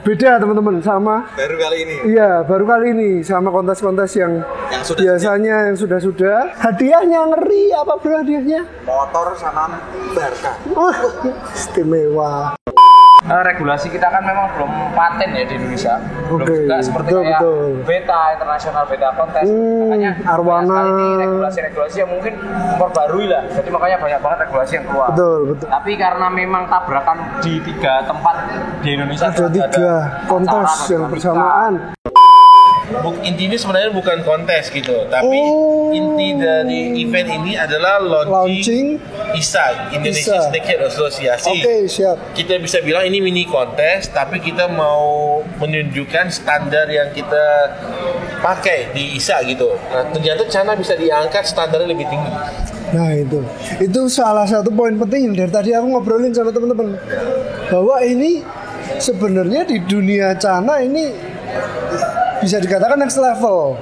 Beda teman-teman sama baru kali ini. Iya, baru kali ini sama kontes-kontes yang biasanya yang sudah-sudah. Hadiahnya ngeri, apa bro hadiahnya? Motor sama Barca. Istimewa. Regulasi kita kan memang belum paten ya di Indonesia. Belum juga seperti kayak beta internasional, beta kontes. Makanya Arwana ini regulasi-regulasi yang mungkin memperbarui lah. Jadi makanya banyak banget regulasi yang keluar. Betul. Tapi karena memang tabrakan di 3 tempat di Indonesia ada 3 kontes yang bersamaan. Intinya sebenarnya bukan kontes gitu, tapi inti dari event ini adalah launching ISA, Indonesia Sneakerhead Association. Oke, siap. Kita bisa bilang ini mini kontes, tapi kita mau menunjukkan standar yang kita pakai di ISA gitu. Nah, ternyata China bisa diangkat standarnya lebih tinggi. Nah itu salah satu poin penting dari tadi aku ngobrolin sama teman-teman, bahwa ini sebenarnya di dunia China ini bisa dikatakan next level.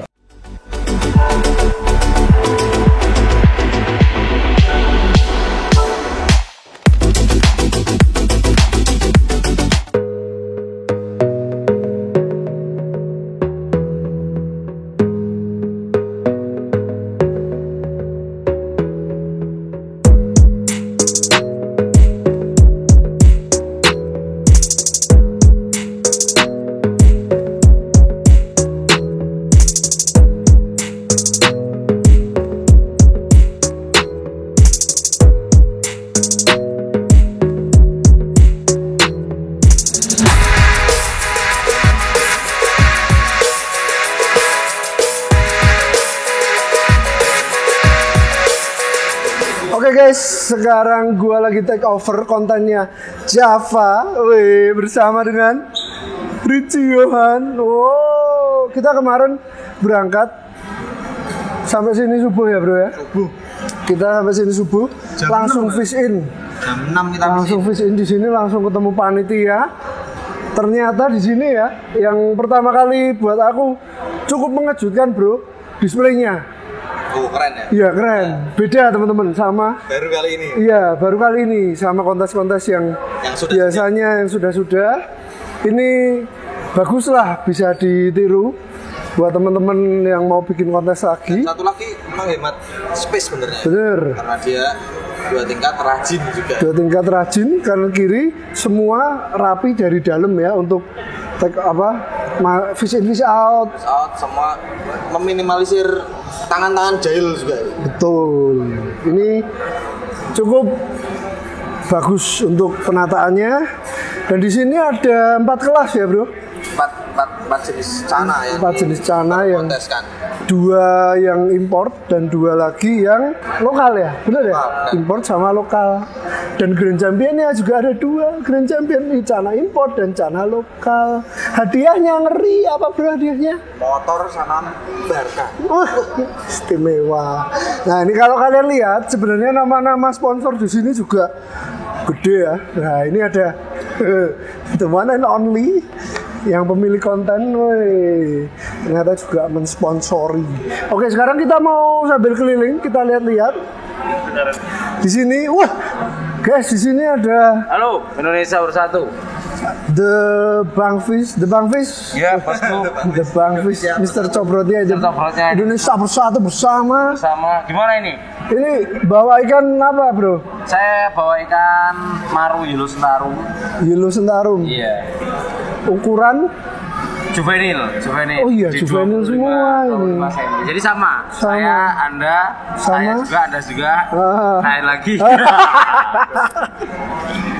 Oke guys, sekarang gua lagi take over kontennya Java, bersama dengan Richie Johan. Wow, kita kemarin berangkat sampai sini subuh ya bro ya. Subuh. Kita sampai sini subuh, langsung fish in. Jam 6 kita langsung fish in di sini, langsung ketemu panitia. Ternyata di sini ya, yang pertama kali buat aku cukup mengejutkan bro, displaynya. Oh keren ya? Iya keren, beda teman-teman sama baru kali ini. Iya baru kali ini sama kontes-kontes yang biasanya yang sudah-sudah. Ini bagus lah, bisa ditiru buat teman-teman yang mau bikin kontes lagi. Dan satu lagi menghemat space sebenarnya. Bener. Karena dia 2 tingkat rajin juga. 2 tingkat rajin, kanan kiri semua rapi dari dalam ya, untuk take fish in fish out. Semua meminimalisir tangan-tangan jahil juga. Betul. Ini cukup bagus untuk penataannya. Dan di sini ada 4 kelas ya bro. 4 jenis cana ya. 4 jenis cana yang konteskan. 2 yang import dan 2 lagi yang lokal ya, benar ya? Import sama lokal. Dan Grand Championnya juga ada 2 Grand Champion, cana import dan cana lokal. Hadiahnya ngeri, apa bro hadiahnya? Motor sama Barca. Istimewa. Nah ini kalau kalian lihat sebenarnya nama-nama sponsor di sini juga gede ya. Nah ini ada the one and only yang pemilik konten, ternyata juga mensponsori. Oke, sekarang kita mau sambil keliling, kita lihat-lihat. Di sini, wah, guys, di sini ada. Halo, Indonesia Bersatu. The Bangfish. Ya, bosku. The Bangfish, Mr. Cobrotnya aja. Indonesia Bersatu bersama. Gimana ini? Ini bawa ikan apa, bro? Saya bawa ikan maru Yellow Sentarum. Yellow Sentarum. Iya. Ukuran juvenil. Oh iya, juvenil semua ini. Jadi sama. Saya, Anda, saya juga, lain lagi.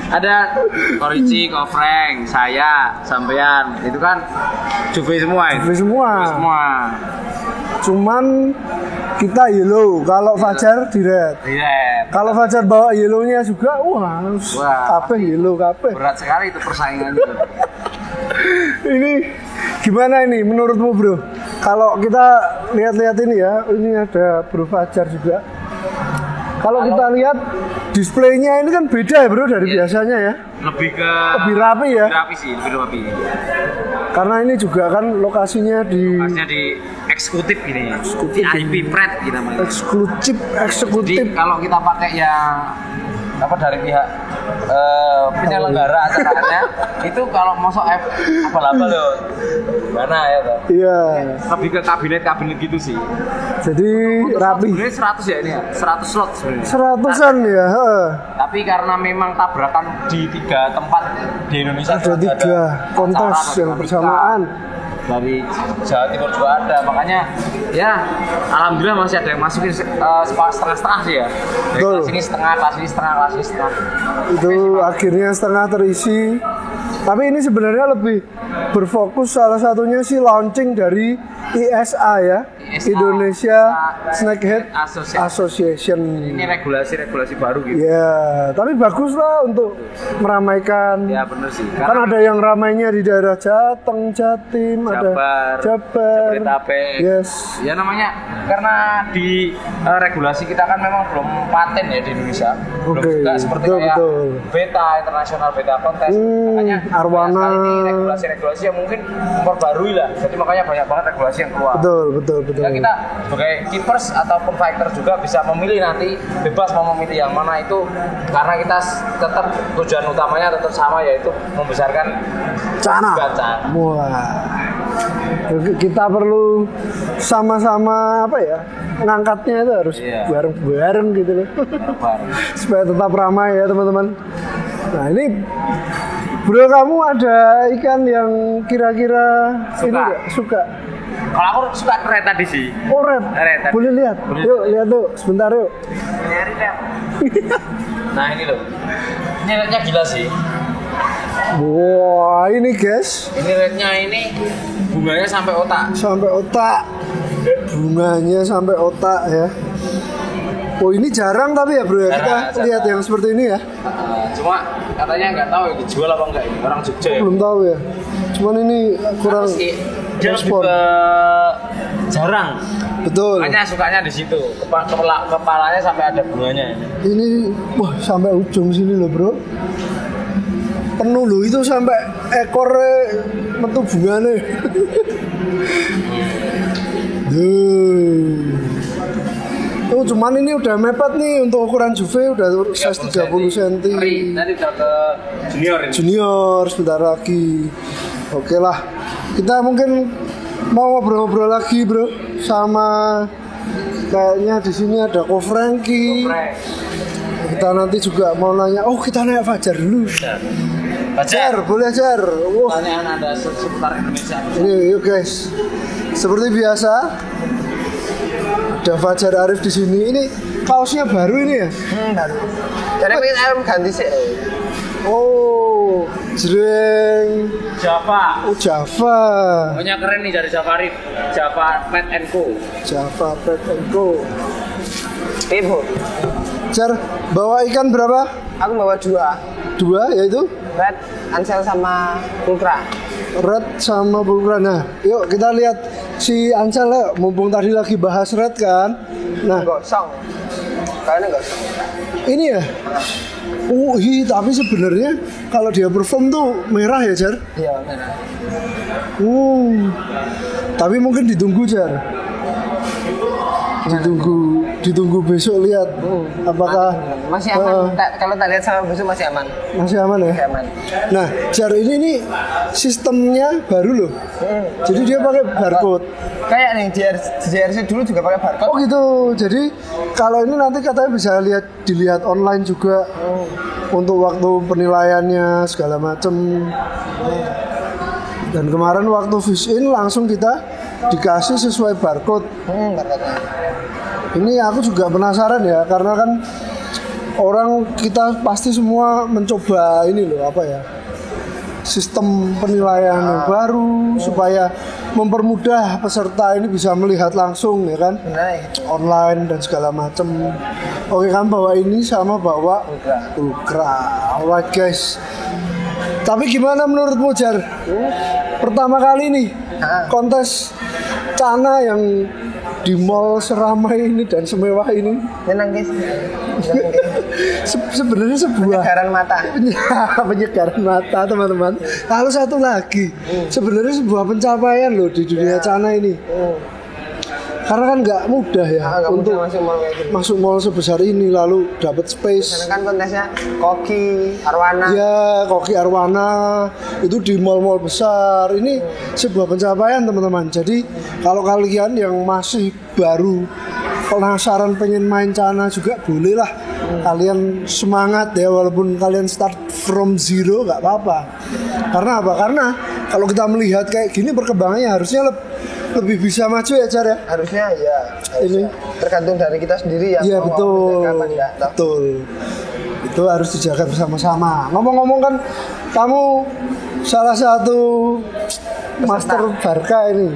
Ada Korici, Kofreng, saya, sampean. Itu kan juve semua. Juve semua. Cuman kita yellow, kalau Fajar di red. Kalau Fajar bawa yellownya juga, wah, kabeh yellow kabeh. Berat sekali itu persaingannya. Ini gimana ini menurutmu bro? Kalau kita lihat-lihat ini ya, ini ada Bro Fajar juga. Kalau kita lihat displaynya ini kan beda ya bro dari biasanya ya. Lebih rapi ya. Lebih rapi. Karena ini juga kan lokasinya di eksekutif ini. VIP Pret gitu namanya. Eksekutif. Jadi kalau kita pakai yang dari pihak penyelenggara acaranya itu kalau masuk abal-abal loh. Mana ya toh? Iya. Lebih ke kabinet gitu sih. Jadi rapi. Sebenarnya 100 ya ini ya, 100 slot sebenarnya. 100-an ya. Tapi karena memang tabrakan di 3 tempat di Indonesia Ada 3 kontes yang bersamaan. Dari Jawa Timur juga ada, makanya ya alhamdulillah masih ada yang masukin setengah-setengah sih ya. Dari Betul. kelas ini setengah, kelas ini setengah, kelas ini setengah. Itu akhirnya setengah terisi. Tapi ini sebenarnya lebih berfokus salah satunya sih launching dari ISA ya, ISA, Indonesia Snakehead Association. Association. Ini regulasi baru gitu. Ya, tapi bagus lah untuk meramaikan. Ya benar sih. Kan ada yang ramainya di daerah Jateng, Jatim, ada Jabar, Jabodetabek. Yes. Ya namanya karena di regulasi kita kan memang belum paten ya di Indonesia. Belum Oke, juga seperti betul, kayak betul. beta internasional beta kontes. Makanya Arwana. banyak sekali ini regulasi yang mungkin memperbarui lah. Jadi makanya banyak banget regulasi yang keluar. Betul. Ya kita sebagai keepers ataupun fighter juga bisa memilih nanti, bebas mau memilih yang mana itu, karena kita tetap tujuan utamanya tetap sama, yaitu membesarkan Cana. Cana. Wah. Kita perlu sama-sama apa ya? Ngangkatnya itu harus bareng-bareng gitu loh. Bareng. Supaya tetap ramai ya teman-teman. Nah ini bro, kamu ada ikan yang kira-kira ini nggak suka? Kalau aku suka red tadi sih. Oh red. Red. Boleh lihat? Boleh. Yuk lihat tuh, sebentar yuk. Nah ini loh. Ini rednya gila sih. Wah ini guys, Ini rednya ini bunganya sampai otak. sampai otak. Bunganya sampai otak ya. Oh ini jarang tapi ya bro ya, kita Jarang. lihat yang seperti ini ya. Cuma katanya nggak tahu ya dijual apa enggak ini, orang Jogja ya. Belum tahu ya. Cuman ini kurang Apa sih? Dia lebih respon. ke jarang. Betul. Makanya sukanya di situ. Kepalanya sampai ada bunganya. Ini wah sampai ujung sini loh bro. Penuh loh itu sampai ekornya metu bunganya. Duh. Oh, cuman ini udah mepet nih untuk ukuran juve udah size 30 cm. Nanti udah ke junior ini. Junior sebentar lagi. Oke lah. Kita mungkin mau ngobrol-ngobrol lagi, bro, sama kayaknya di sini ada Ko Franky. Kita nanti juga mau nanya. Oh, kita nanya Fajar dulu. Jar, boleh Jar. Pertanyaan Anda seputar Indonesia. Ini yuk guys. Seperti biasa ada Fajar Arif di sini. Ini kaosnya baru ini ya? Baru. Jadi kita ganti sih. Oh, jreng. Java. Oh, Java. Pokoknya keren nih dari Java Rip. Java Pet & Co. Java Pet & Co. Ibu, Jar, bawa ikan berapa? aku bawa 2. 2 yaitu Red, Ansel sama Ultra. Red sama Pulkra. Nah, yuk kita lihat si Ansel ya, mumpung tadi lagi bahas Red kan. Nah, Gosong. Kayaknya gosong. ini ya. Tapi sebenarnya kalau dia perform tuh merah ya, Jar. Iya, merah. Tapi mungkin ditunggu, Jar. Ditunggu besok lihat apakah Masih aman. Kalau tak lihat sama besok masih aman. masih aman ya. Masih aman. Nah, Jar ini nih sistemnya baru loh. Jadi dia pakai barcode. Kayak nih JRC dulu juga pakai barcode. Oh gitu. Jadi kalau ini nanti katanya bisa dilihat online juga untuk waktu penilaiannya segala macem. Dan kemarin waktu fish in langsung kita dikasih sesuai barcode. Barcode. Ini aku juga penasaran ya, karena kan orang kita pasti semua mencoba ini loh apa ya, sistem penilaian yang baru supaya mempermudah peserta ini bisa melihat langsung ya kan, online dan segala macam. Oke kan, bawa ini sama bawa Ultra. Alright guys. Tapi gimana menurutmu Jar? Pertama kali nih kontes Cana yang di mall seramai ini dan semewah ini. Tenang guys. Sebenarnya sebuah Penyegaran mata. penyegaran mata teman-teman. Lalu satu lagi, sebenarnya sebuah pencapaian loh di dunia Cana ini. karena kan nggak mudah ya Nggak untuk mudah masuk mall kayak gitu. masuk mall sebesar ini lalu dapat space. Karena kan kontesnya Koki, Arwana. Ya, Koki Arwana itu di mall-mall besar. Ini sebuah pencapaian teman-teman. Jadi kalau kalian yang masih baru penasaran pengen main Cana juga bolehlah. Kalian semangat ya walaupun kalian start from zero nggak apa-apa. Karena apa? Karena kalau kita melihat kayak gini perkembangannya harusnya lebih bisa maju ya Jar ya. Harusnya ya. Ini Tergantung dari kita sendiri ya. iya mau betul, menjaga apa enggak. betul. Itu harus dijaga bersama-sama. Ngomong-ngomong kan, kamu salah satu master Barca ini.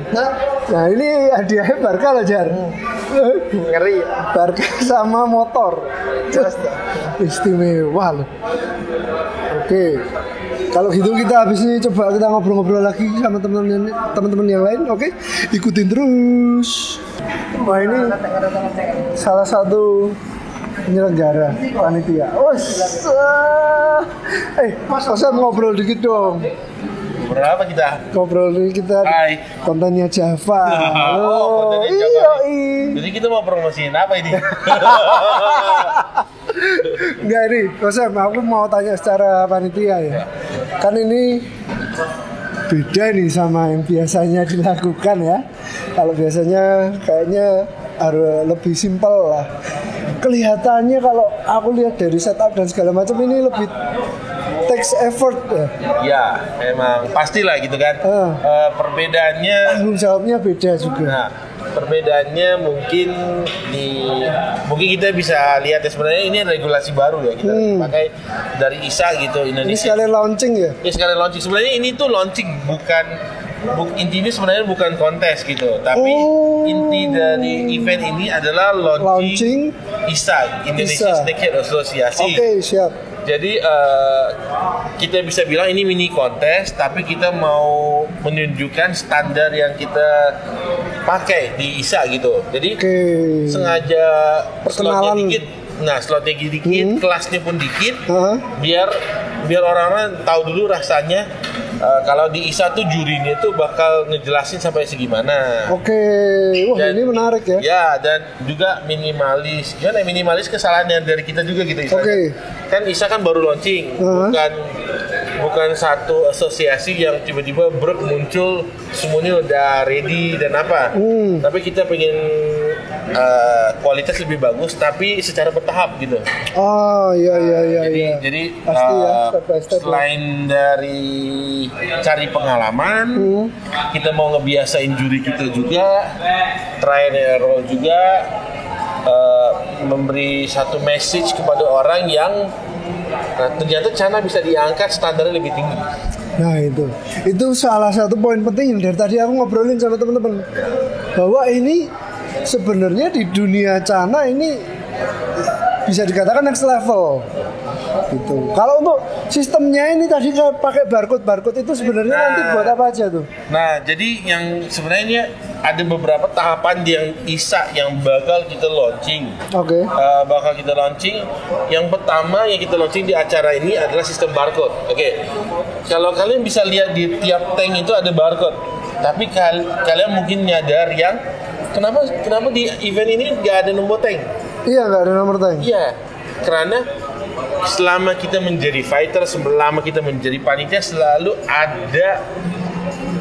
Nah ini hadiahnya Barca loh Jar. Ngeri. Barca sama motor. Jelas tuh. Istimewa loh. Oke. Kalau gitu kita habis ini coba kita ngobrol-ngobrol lagi sama teman-teman yang lain, oke? Ikutin terus. Wah ini salah satu penyelenggara panitia. Mas Osam ngobrol dikit dong. Berapa kita? Ngobrol dikit kita. Hai. Kontennya Java. Kontennya iya. Java. Jadi kita mau promosiin apa ini? Enggak ini, Osam, aku mau tanya secara panitia ya. Kan ini beda nih sama yang biasanya dilakukan ya. Kalau biasanya kayaknya harus lebih simpel lah. Kelihatannya kalau aku lihat dari setup dan segala macam ini lebih takes effort ya. Ya, emang pastilah gitu kan. Perbedaannya, Tanggung jawabnya beda juga. nah perbedaannya mungkin kita bisa lihat ya sebenarnya ini regulasi baru ya kita pakai dari ISA gitu Ini Indonesia. sekali launching ya. Ya sekali launching sebenarnya ini tuh launching intinya sebenarnya bukan kontes gitu, tapi inti dari event ini adalah launching ISA Indonesia ISA. Snakehead Association. Oke, siap. Jadi kita bisa bilang ini mini kontes, tapi kita mau menunjukkan standar yang kita pakai di ISA gitu. Jadi Oke. sengaja Perkenalan. slotnya dikit. Nah, slotnya dikit, kelasnya pun dikit, Hah? biar orang-orang tahu dulu rasanya kalau di ISA tuh jurinya tuh bakal ngejelasin sampai segimana. Oke. Wah, ini menarik ya. Ya, dan juga minimalis. Gimana ya, minimalis kesalahan yang dari kita juga gitu ISA. Oke. Kan ISA kan baru launching, bukan satu asosiasi yang tiba-tiba muncul semuanya udah ready dan apa. Tapi kita pengen kualitas lebih bagus tapi secara bertahap gitu. Oh, iya. Jadi Pasti ya, step by step. selain dari cari pengalaman, kita mau ngebiasain juri kita juga, try and error juga, memberi satu message kepada orang yang ternyata Cana bisa diangkat standarnya lebih tinggi. Nah itu salah satu poin penting yang dari tadi aku ngobrolin sama teman-teman bahwa ini sebenarnya di dunia Cana ini bisa dikatakan next level gitu. Kalau untuk sistemnya ini tadi pakai barcode itu sebenarnya nanti buat apa aja tuh? Nah, jadi yang sebenarnya ada beberapa tahapan yang ISA yang bakal kita launching. Oke. Bakal kita launching. Yang pertama yang kita launching di acara ini adalah sistem barcode. Oke. Kalau kalian bisa lihat di tiap tank itu ada barcode. Tapi kalian mungkin nyadar yang kenapa di event ini nggak ada nomor tank? Iya, nggak ada nomor tank. Iya, karena selama kita menjadi fighter, selama kita menjadi panitia selalu ada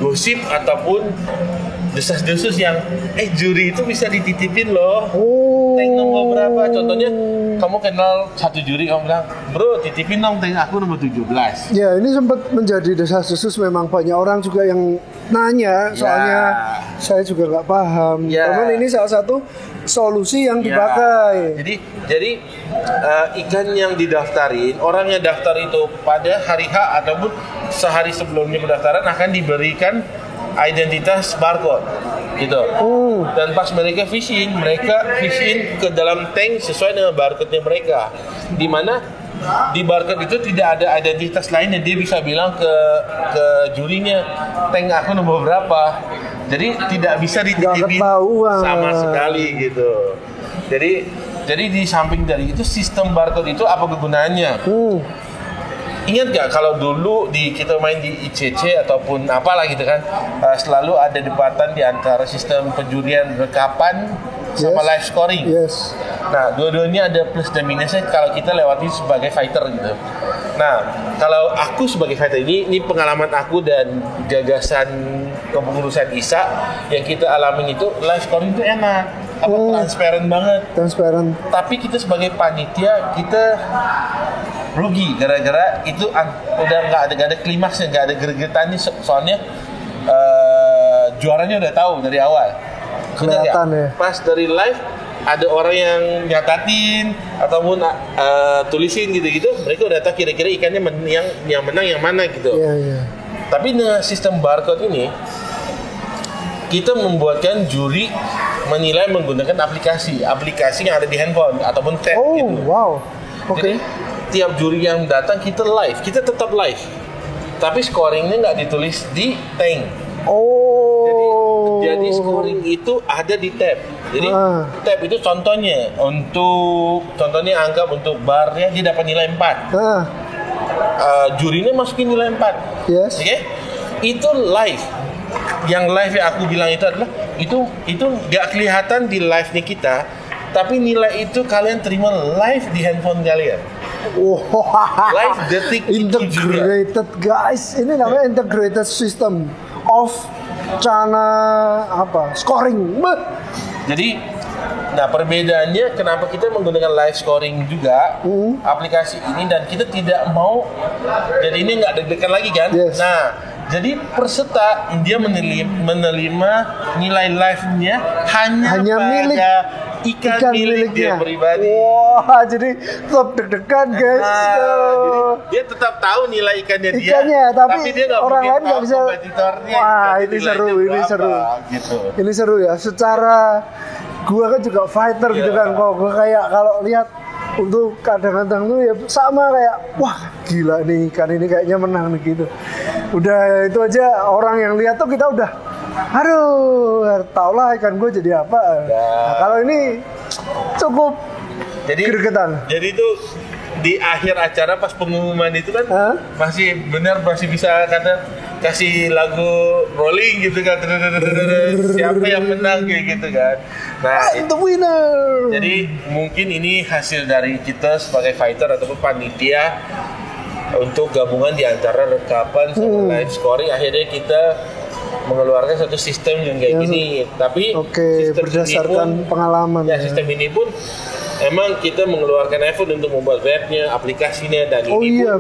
gosip ataupun desas-desus yang juri itu bisa dititipin loh. Tank nomor berapa? Contohnya kamu kenal satu juri, kamu bilang, "Bro, titipin dong tank aku nomor 17." Ya, ini sempat menjadi desas-desus, memang banyak orang juga yang nanya, soalnya saya juga nggak paham. Teman ini salah satu solusi yang dipakai. Jadi ikan yang didaftarin, orang yang daftar itu pada hari H ataupun sehari sebelumnya pendaftaran akan diberikan identitas barcode gitu. Dan pas mereka fish in ke dalam tank sesuai dengan barcode-nya mereka. Di mana di barcode itu tidak ada identitas lain yang dia bisa bilang ke jurinya, tank aku nomor berapa. Jadi tidak bisa dititipin sama sekali gitu. Jadi di samping dari itu sistem barcode itu apa kegunaannya? ingat gak kalau dulu kita main di ICC ataupun apalah gitu kan, selalu ada debatan di antara sistem penjurian rekapan sama live scoring. Yes. Nah, dua-duanya ada plus dan minusnya kalau kita lewati sebagai fighter gitu. Nah, kalau aku sebagai fighter ini pengalaman aku dan gagasan kepengurusan ISA yang kita alamin itu live scoring itu enak, transparan banget. Transparan. Tapi kita sebagai panitia kita rugi gara-gara itu udah nggak ada klimaksnya, nggak ada gregetannya, soalnya juaranya udah tahu dari awal. Kelihatan ya. Pas dari live ada orang yang nyatatin ataupun tulisin gitu-gitu, mereka udah tahu kira-kira ikannya yang menang yang mana gitu. Iya. Tapi dengan sistem barcode ini kita membuatkan juri menilai menggunakan aplikasi yang ada di handphone ataupun tab Oh, gitu. wow. Oke. Jadi tiap juri yang datang kita tetap live. Tapi scoringnya nggak ditulis di tank. Jadi scoring itu ada di tab. Jadi tab itu contohnya anggap untuk barnya dia dapat nilai 4. Jurinya masukin nilai 4. Yes. Oke? Itu live. Yang live yang aku bilang itu adalah itu nggak kelihatan di live-nya kita, tapi nilai itu kalian terima live di handphone kalian. Live detik integrated guys, ini namanya integrated system of scoring. Jadi, nah perbedaannya kenapa kita menggunakan live scoring juga aplikasi ini dan kita tidak mau, jadi ini nggak deg-degan lagi kan? Yes. Nah, jadi peserta dia menerima nilai live-nya hanya pada milik ikan milik dia pribadi. Wah, jadi tetap deg-degan guys. Jadi dia tetap tahu nilai ikannya dia, tapi dia nggak orang mungkin lain nggak bisa. Wah, ini seru. Gitu. Ini seru ya. Secara gua kan juga fighter gitu kan. Kok gua kayak kalau lihat untuk kadang-kadang tuh ya sama kayak wah gila nih ikan ini kayaknya menang nih gitu. Udah itu aja orang yang lihat tuh kita udah tau lah ikan gue jadi apa. Nah, kalau ini cukup gregetan. Jadi itu di akhir acara pas pengumuman itu kan masih bisa kasih lagu rolling gitu kan, siapa yang menang kayak gitu kan. Nah, the winner. Jadi mungkin ini hasil dari kita sebagai fighter ataupun panitia untuk gabungan di antara rekapan sama live scoring. Akhirnya kita mengeluarkan satu sistem yang kayak gini. Tapi sistem berdasarkan ini pun, pengalaman. Sistem ini pun emang kita mengeluarkan effort untuk membuat webnya, aplikasinya dan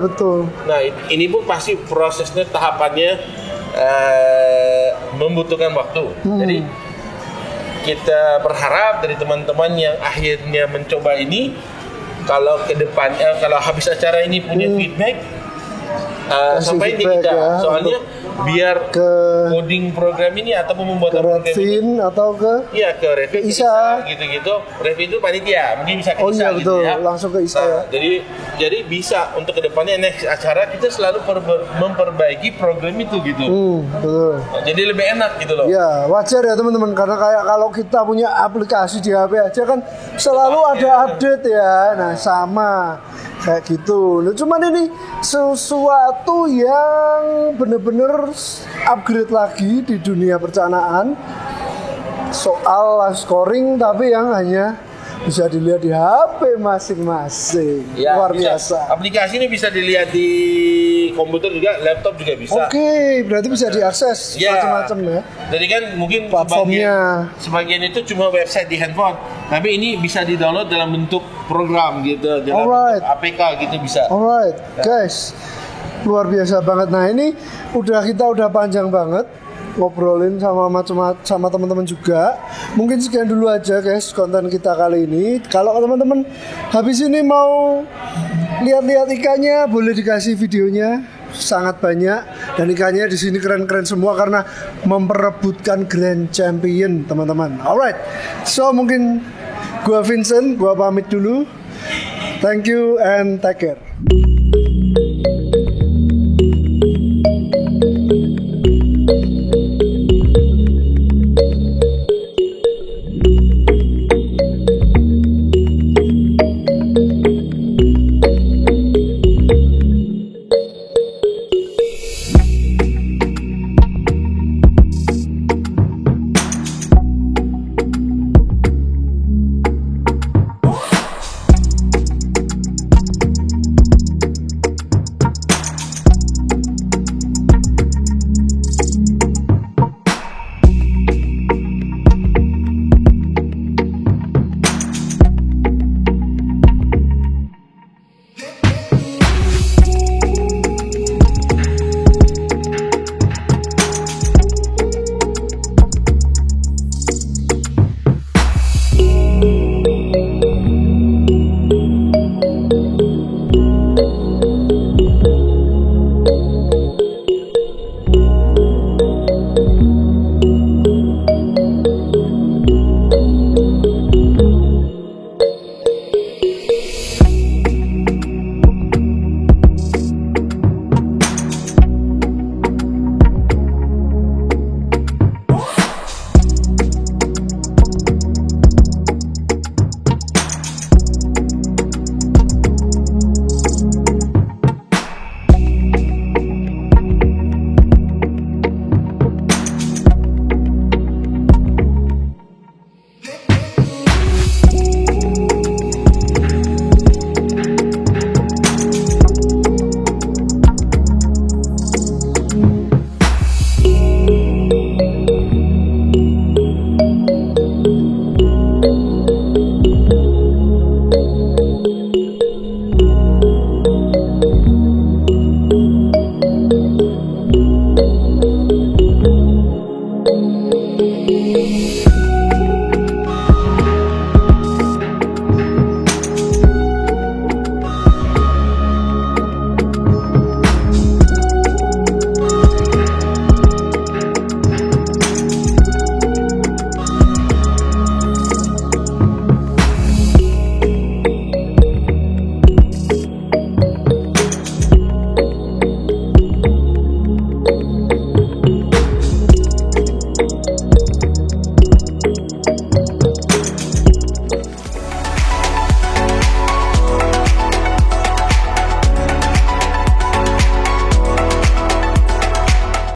betul. Nah, ini pun pasti prosesnya, tahapannya membutuhkan waktu. Jadi kita berharap dari teman-teman yang akhirnya mencoba ini, kalau ke depannya, kalau habis acara ini punya feedback, sampai di kita. Soalnya biar coding program ini ataupun membuat program ini atau ke Revin ISA gitu-gitu. Revin itu panitia, mungkin bisa ke ISA betul. Gitu ya. Langsung ke ISA. Nah, jadi bisa untuk kedepannya next acara kita selalu memperbaiki program itu gitu. Betul. Nah, jadi lebih enak gitu loh. Ya wajar ya teman-teman, karena kayak kalau kita punya aplikasi di HP aja kan selalu ada update ya. Nah sama kayak gitu. Nah, cuman ini sesuatu yang bener-bener upgrade lagi di dunia percanaan soal live scoring, tapi yang hanya bisa dilihat di HP masing-masing. Luar biasa. Aplikasi ini bisa dilihat di komputer juga, laptop juga bisa. Berarti bisa diakses macam-macam ya. Jadi kan mungkin sebagian itu cuma website di handphone, tapi ini bisa di-download dalam bentuk program gitu, dalam bentuk APK gitu bisa. Guys, luar biasa banget. Nah ini kita udah panjang banget ngobrolin sama teman-teman juga. Mungkin sekian dulu aja guys konten kita kali ini. Kalau teman-teman habis ini mau lihat-lihat ikannya, boleh dikasih videonya, sangat banyak dan ikannya di sini keren-keren semua karena memperebutkan Grand Champion teman-teman. Alright, so mungkin gua Vincent, gua pamit dulu. Thank you and take care.